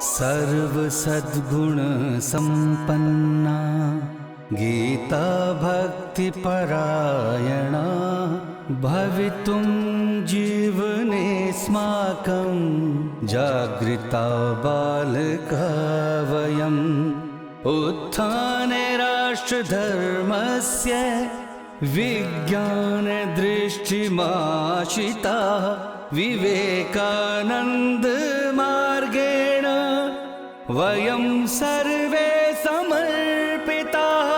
सर्व सद्गुण संपन्ना गीता भक्ति परायणा भवितुं जीवनेऽस्माकं जागृता बालका वयम् उत्थाने राष्ट्रधर्मस्य विज्ञानदृष्टिमाशिता विवेकानन्दमार्गेण वयं सर्वे समर्पिताः।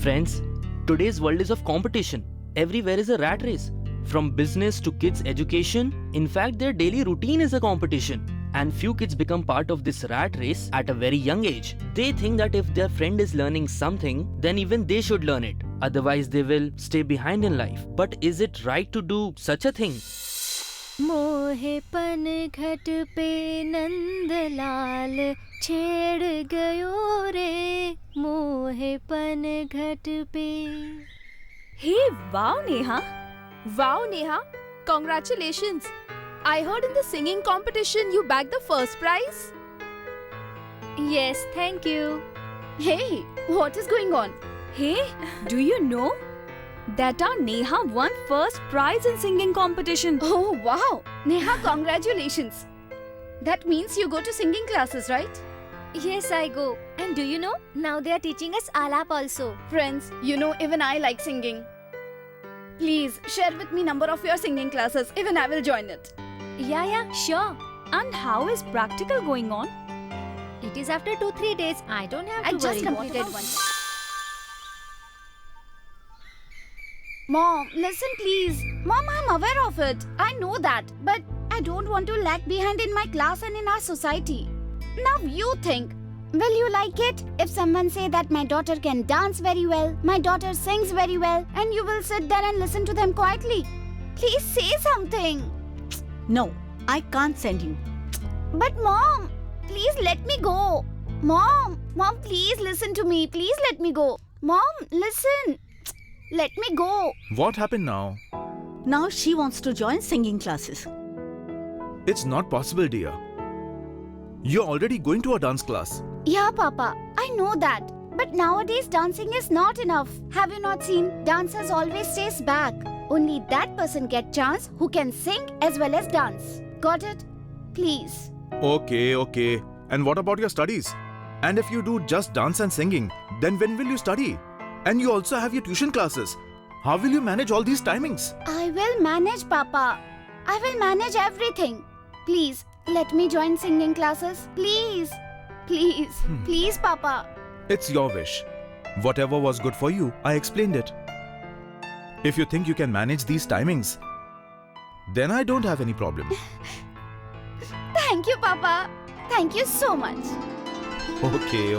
Friends, today's world is of competition. Everywhere is a rat race. From business to kids' education, in fact, their daily routine is a competition. And few kids become part of this rat race at a very young age. They think that if their friend is learning something, then even they should learn it. Otherwise, they will stay behind in life. But is it right to do such a thing? मोहे पन घट पे नंदलाल छेड़ गयो रे, मोहे पन घट पे। Hey, wow Neha! Wow Neha! Congratulations! I heard in the singing competition you bagged the first prize. Yes, thank you. Hey, what is going on? Hey, do you know that our Neha won first prize in singing competition? Oh wow! Neha, congratulations! That means you go to singing classes, right? Yes, I go. And do you know, now they are teaching us Alap also. Friends, you know even I like singing. Please share with me number of your singing classes, even I will join it. Yeah, sure. And how is practical going on? It is after 2-3 days. I don't have to I just worry. completed one. Mom, listen please. Mom, I'm aware of it. I know that. But I don't want to lag behind in my class and in our society. Now you think. Will you like it if someone say that my daughter can dance very well, my daughter sings very well, and you will sit there and listen to them quietly? Please say something. No, I can't send you. But Mom, please let me go. Mom, please listen to me. Please let me go. Mom, listen. Let me go. What happened now? Now she wants to join singing classes. It's not possible, dear. You're already going to a dance class. Yeah, Papa, I know that. But nowadays dancing is not enough. Have you not seen? Dancers always stays back. Only that person get chance who can sing as well as dance. Got it? Please. Okay. And what about your studies? And if you do just dance and singing, then when will you study? And you also have your tuition classes. How will you manage all these timings? I will manage, Papa. I will manage everything. Please, let me join singing classes. Please, Papa. It's your wish. Whatever was good for you, I explained it. If you think you can manage these timings, then I don't have any problem. Thank you, Papa. Thank you so much. Okay.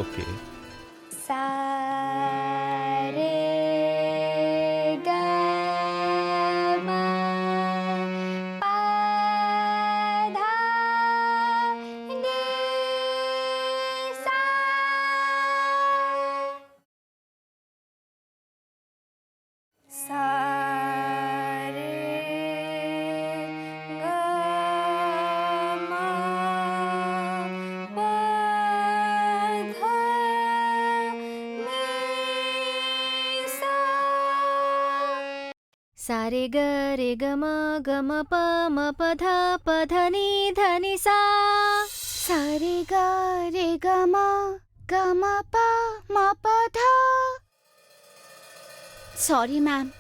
Sa re ga ma pa ma pa dha ni sa. Sa re ga ma pa dha. Sorry, ma'am.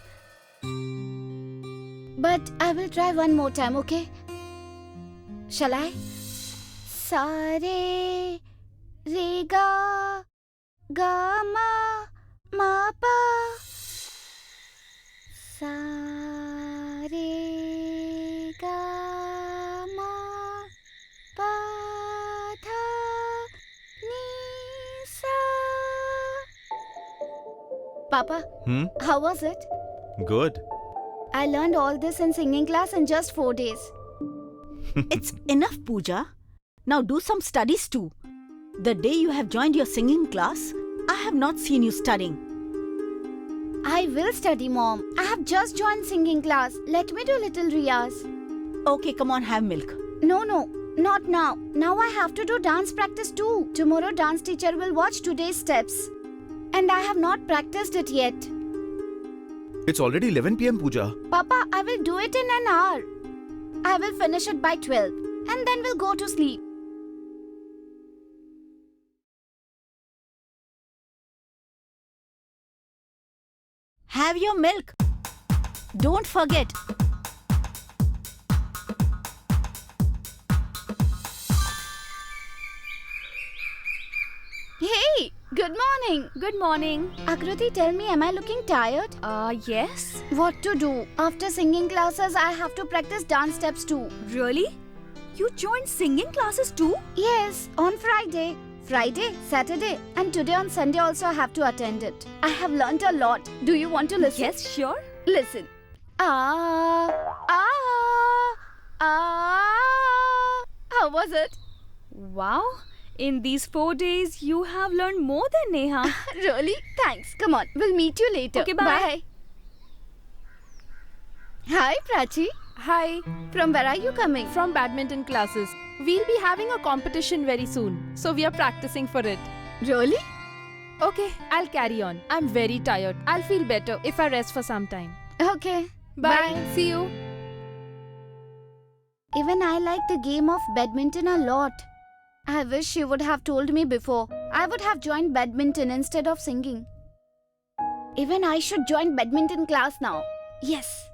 But I will try one more time, okay? Shall I? Sa re ga ma pa. Sa re ga ma pa dha ni sa. Papa, how was it? Good. I learned all this in singing class in just 4 days. It's enough, Pooja. Now do some studies too. The day you have joined your singing class, I have not seen you studying. I will study, Mom. I have just joined singing class. Let me do little riyaz. Okay, come on, have milk. No, not now. Now I have to do dance practice too. Tomorrow dance teacher will watch today's steps. And I have not practiced it yet. It's already 11 p.m. Pooja. Papa, I will do it in an hour. I will finish it by 12. And then we'll go to sleep. Have your milk. Don't forget. Hey, good morning. Good morning. Akruti, tell me, am I looking tired? Yes. What to do? After singing classes, I have to practice dance steps too. Really? You joined singing classes too? Yes, on Friday, Saturday, and today on Sunday also I have to attend it. I have learnt a lot. Do you want to listen? Yes, sure. Listen. Ah, ah, ah. How was it? Wow. In these 4 days, you have learned more than Neha. Really? Thanks. Come on, we'll meet you later. Okay, bye. Hi, Prachi. Hi, From where are you coming? from badminton classes. We'll be having a competition very soon, so we are practicing for it. Really? Okay, I'll carry on. I'm very tired. I'll feel better if I rest for some time. Okay. Bye. See you. Even I like the game of badminton a lot. I wish she would have told me before. I would have joined badminton instead of singing. Even I should join badminton class now. Yes.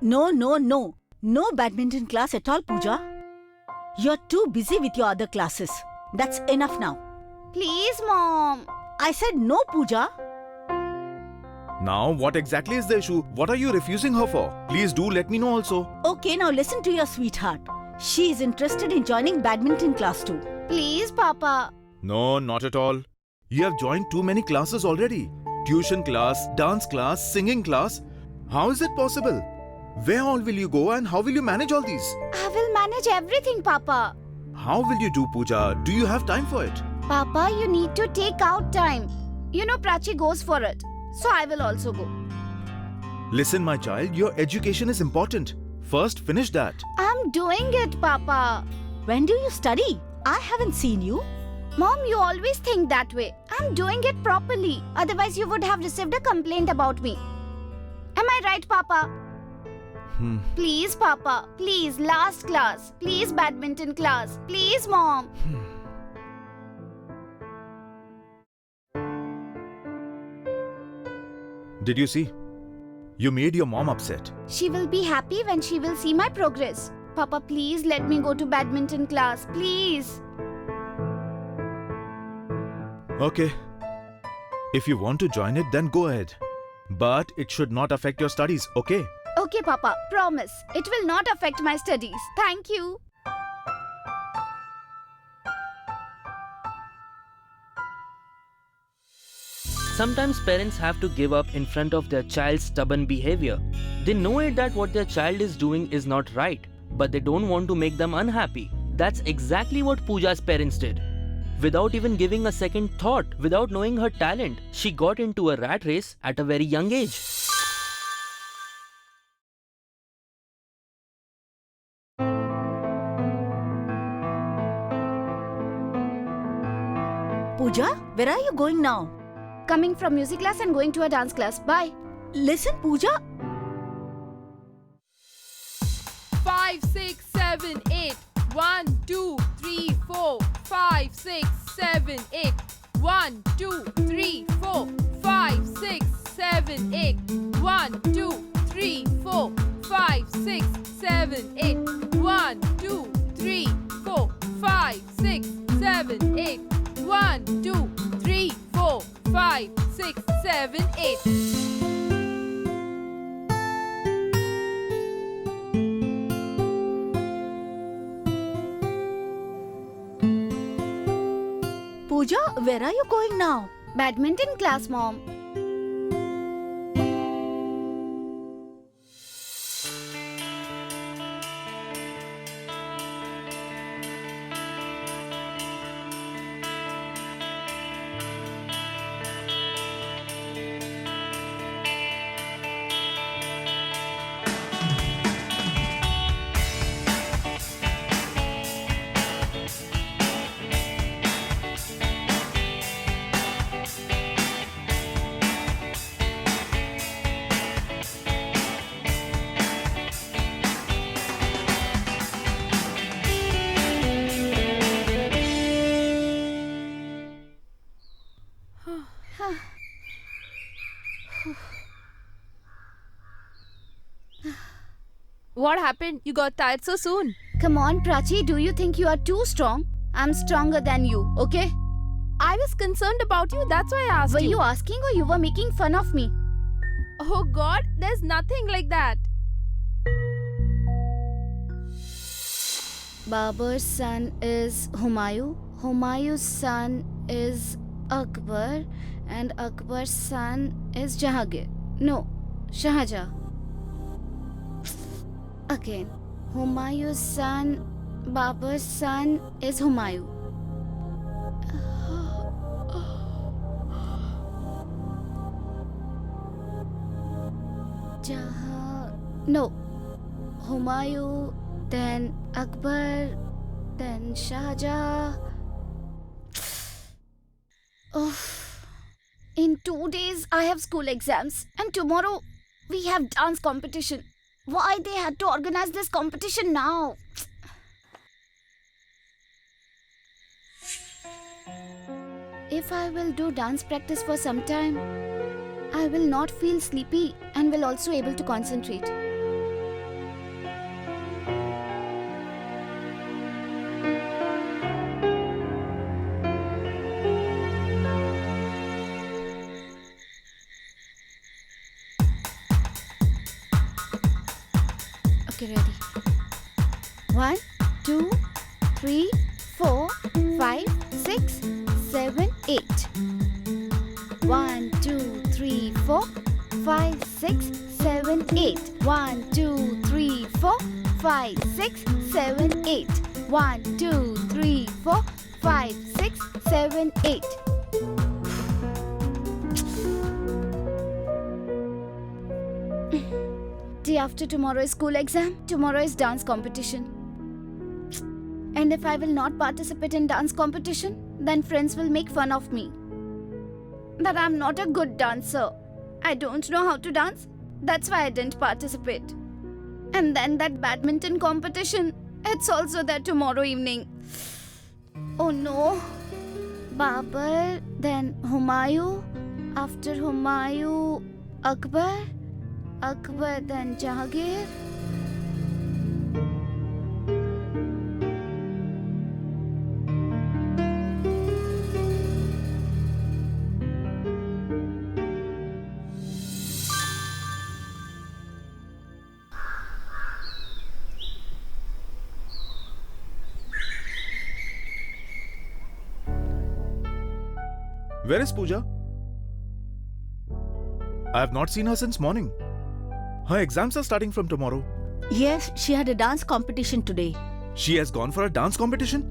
No. No badminton class at all, Pooja. You're too busy with your other classes. That's enough now. Please, Mom. I said no, Pooja. Now, what exactly is the issue? What are you refusing her for? Please do let me know also. Okay, now listen to your sweetheart. She is interested in joining badminton class too. Please, Papa. No, not at all. You have joined too many classes already. Tuition class, dance class, singing class. How is it possible? Where all will you go and how will you manage all these? I will manage everything, Papa. How will you do, Pooja? Do you have time for it? Papa, you need to take out time. You know Prachi goes for it. So I will also go. Listen, my child, your education is important. First, finish that. I'm doing it, Papa. When do you study? I haven't seen you. Mom, you always think that way. I'm doing it properly. Otherwise, you would have received a complaint about me. Am I right, Papa? Please, Papa. Please, last class. Please, badminton class. Please, Mom. Did you see? You made your mom upset. She will be happy when she will see my progress. Papa, please let me go to badminton class. Please. Okay. If you want to join it, then go ahead. But it should not affect your studies, okay? Okay, Papa. Promise. It will not affect my studies. Thank you. Sometimes parents have to give up in front of their child's stubborn behavior. They know it that what their child is doing is not right, but they don't want to make them unhappy. That's exactly what Pooja's parents did. Without even giving a second thought, without knowing her talent, she got into a rat race at a very young age. Pooja, where are you going now? Coming from music class and going to a dance class. Bye. Listen, Pooja. 5, 6, 7, 8. 1, 2, 3, 4, 5, 6, 7, 8. 1, 2, 3, 4, 5, 6, 7, 8. 1, 2, 3, 4, 5, 6, 7, 8. 1, 2, 3, 4, 5, 6, 7, 8. 1, 2, 3, 4, 5, 6, 7, 8. Pooja, where are you going now? Badminton class, Mom. What happened? You got tired so soon. Come on, Prachi, do you think you are too strong? I'm stronger than you, okay? I was concerned about you, that's why I asked Were you. you asking or you were making fun of me? Oh God, there's nothing like that. Babur's son is Humayun. Humayun's son is Akbar. And Akbar's son is Jahangir. No, Shahjahan. Again, Humayun's son, Babur's son is Humayun. No, Humayun, then Akbar, then Shahjahan. Oh, in 2 days I have school exams and tomorrow we have dance competition. Why they had to organize this competition now? If I will do dance practice for some time, I will not feel sleepy and will also able to concentrate. Okay, ready. 1, 2, 3, 4, 5, 6, 7, 8. 1, 2, 3, 4, 5, 6, 7, 8. 1, 2, 3, 4, 5, 6, 7, 8. 1, 2, 3, 4, 5, 6, 7, 8. Day after tomorrow is school exam. Tomorrow is dance competition. And if I will not participate in dance competition, then friends will make fun of me. That I'm not a good dancer. I don't know how to dance. That's why I didn't participate. And then that badminton competition, it's also there tomorrow evening. Oh no. Babar, then Humayun. After Humayun, Akbar. Akbar, then Jahangir. Where is Pooja? I have not seen her since morning. Her exams are starting from tomorrow. Yes, she had a dance competition today. She has gone for a dance competition?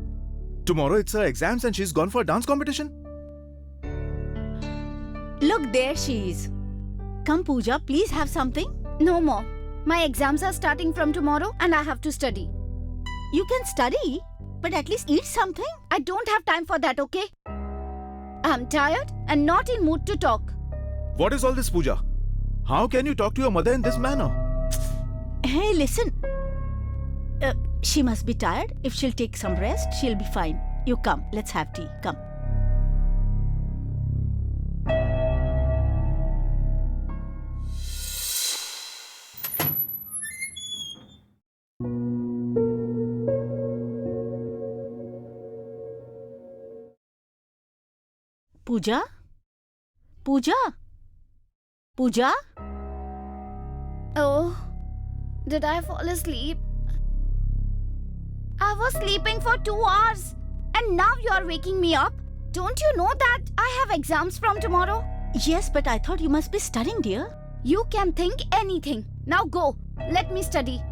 Tomorrow it's her exams and she's gone for a dance competition? Look, there she is. Come, Pooja, please have something. No more. My exams are starting from tomorrow and I have to study. You can study, but at least eat something. I don't have time for that, okay? I'm tired and not in mood to talk. What is all this, Pooja? How can you talk to your mother in this manner? Hey, listen. She must be tired. If she'll take some rest, she'll be fine. You come. Let's have tea. Come. Pooja? Pooja? Pooja? Oh, did I fall asleep? I was sleeping for 2 hours and now you are waking me up. Don't you know that I have exams from tomorrow? Yes, but I thought you must be studying, dear. You can think anything. Now go. Let me study.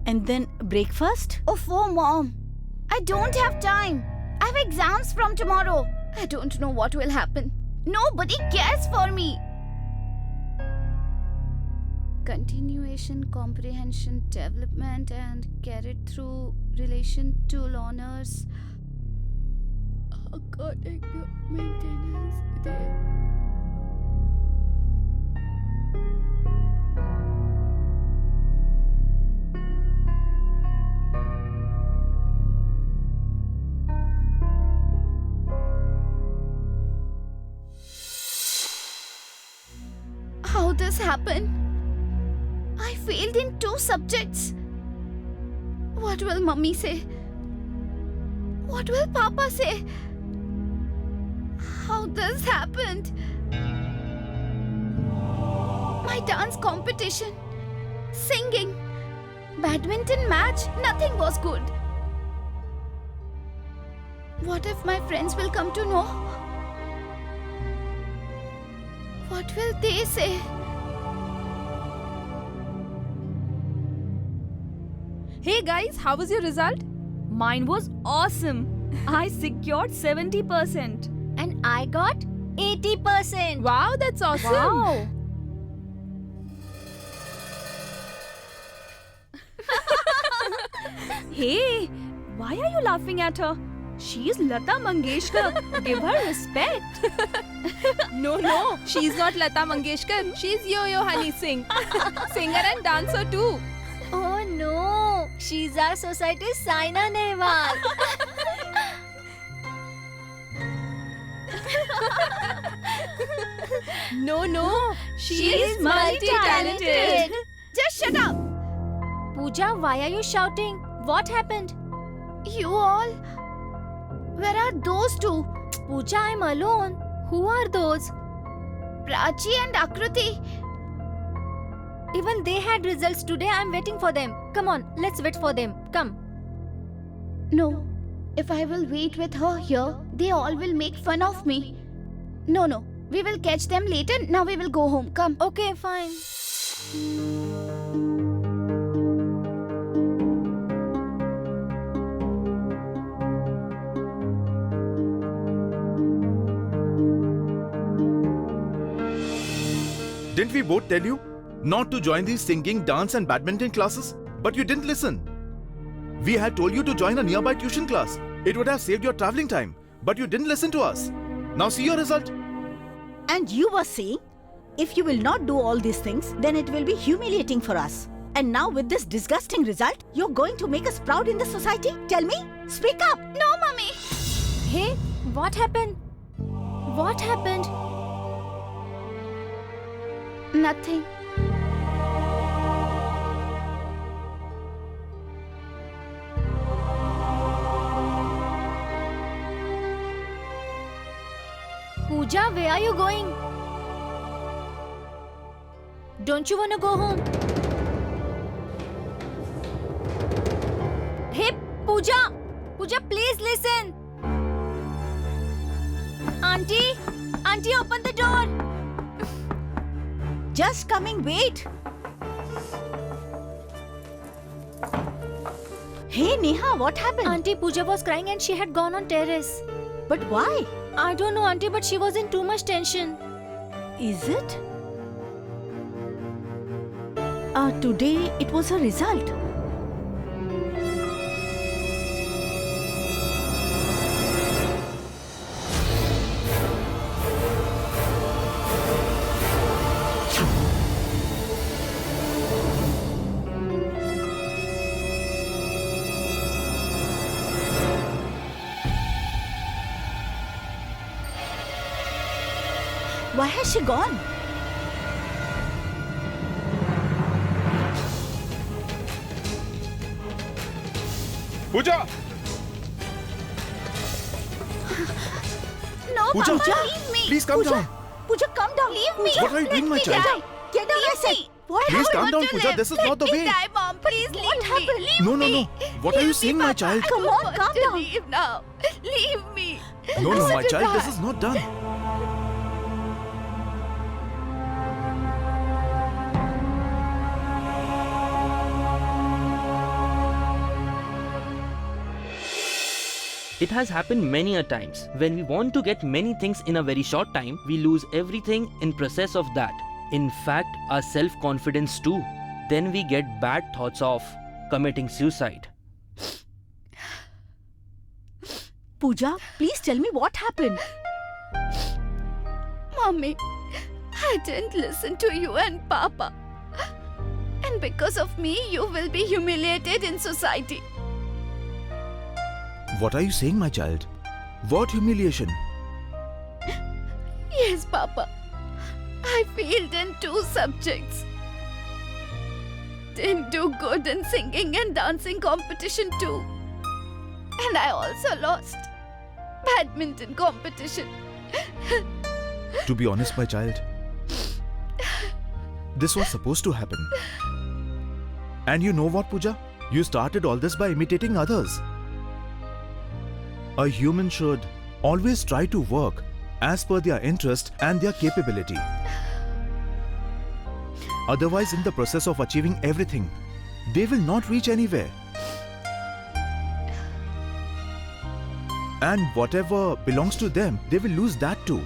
And then breakfast? Oh, Mom. I don't have time. I have exams from tomorrow. I don't know what will happen. Nobody cares for me. Continuation, comprehension, development, and carried through relation to learners according to maintenance. How this happened? I failed in 2 subjects. What will Mummy say? What will Papa say? How this happened? My dance competition, singing, badminton match, nothing was good. What if my friends will come to know? What will they say? Hey guys, how was your result? Mine was awesome. I secured 70%. And I got 80%. Wow, that's awesome. Wow. Hey, why are you laughing at her? She is Lata Mangeshkar. Give her respect. No, she's not Lata Mangeshkar. She's Yo-Yo Honey Singh. Singer and dancer too. Oh no, she's our society's Saina Nehwal. No, she is multi-talented. Just shut up! Pooja, why are you shouting? What happened? You all? Where are those 2? Pooja, I'm alone. Who are those? Prachi and Akruti. Even they had results today. I'm waiting for them. Come on, let's wait for them. Come. No, if I will wait with her here, they all will make fun of me. No, we will catch them later. Now we will go home. Come. Okay, fine. Didn't we both tell you not to join these singing, dance and badminton classes? But you didn't listen. We had told you to join a nearby tuition class. It would have saved your traveling time. But you didn't listen to us. Now see your result. And you were saying, if you will not do all these things, then it will be humiliating for us. And now with this disgusting result, you're going to make us proud in the society? Tell me. Speak up. No, Mummy. Hey, what happened? What happened? Nothing. Pooja, where are you going? Don't you want to go home? Hey, Pooja! Pooja, please listen! Auntie! Auntie, open the door! Just coming, wait. Hey Neha, what happened? Auntie, Pooja was crying and she had gone on terrace. But why? I don't know, Auntie, but she was in too much tension. Is it? Today it was her result. Why has she gone? Pooja! No, Pooja, Papa, leave me. please calm down. Pooja, calm down. Leave me. What are you doing, my Let me child? die. Get down, I said. What Please calm happened? down, Pooja. This is not the way. Let me die, Mom. Please leave me. Leave No, no, me. no. What are you saying, my child? I Come don't on, want calm to down. Leave now. Leave me. No, I no, want my to child. die. This is not done. It has happened many a times. When we want to get many things in a very short time, we lose everything in process of that. In fact, our self-confidence too. Then we get bad thoughts of committing suicide. Pooja, please tell me what happened. Mommy, I didn't listen to you and Papa. And because of me, you will be humiliated in society. What are you saying, my child? What humiliation? Yes, Papa. I failed in 2 subjects. Didn't do good in singing and dancing competition too. And I also lost badminton competition. To be honest, my child, this was supposed to happen. And you know what, Pooja? You started all this by imitating others. A human should always try to work as per their interest and their capability. Otherwise, in the process of achieving everything, they will not reach anywhere. And whatever belongs to them, they will lose that too.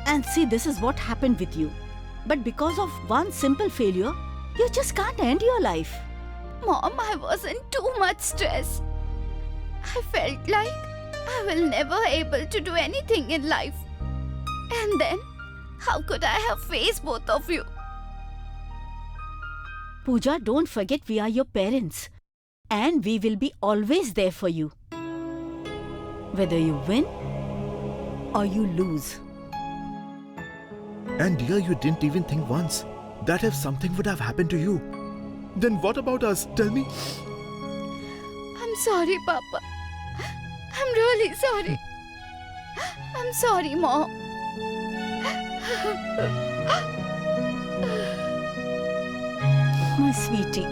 And see, this is what happened with you. But because of one simple failure, you just can't end your life. Mom, I was in too much stress. I felt like I will never able to do anything in life. And then, how could I have faced both of you? Pooja, don't forget we are your parents. And we will be always there for you. Whether you win or you lose. And dear, you didn't even think once that if something would have happened to you, then what about us? Tell me. I'm sorry, Papa. I'm really sorry. I'm sorry, Mom. My sweetie.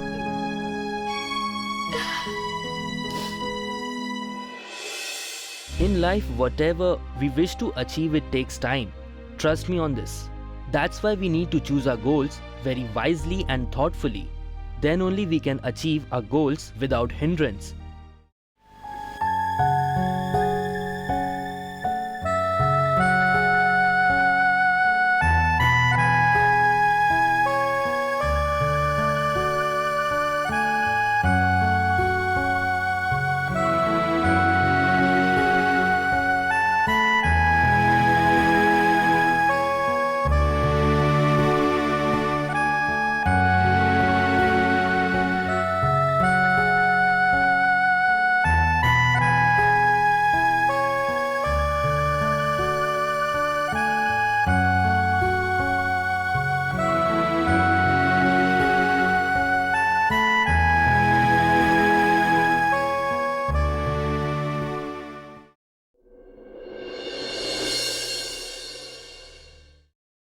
In life, whatever we wish to achieve, it takes time. Trust me on this. That's why we need to choose our goals very wisely and thoughtfully. Then only we can achieve our goals without hindrance.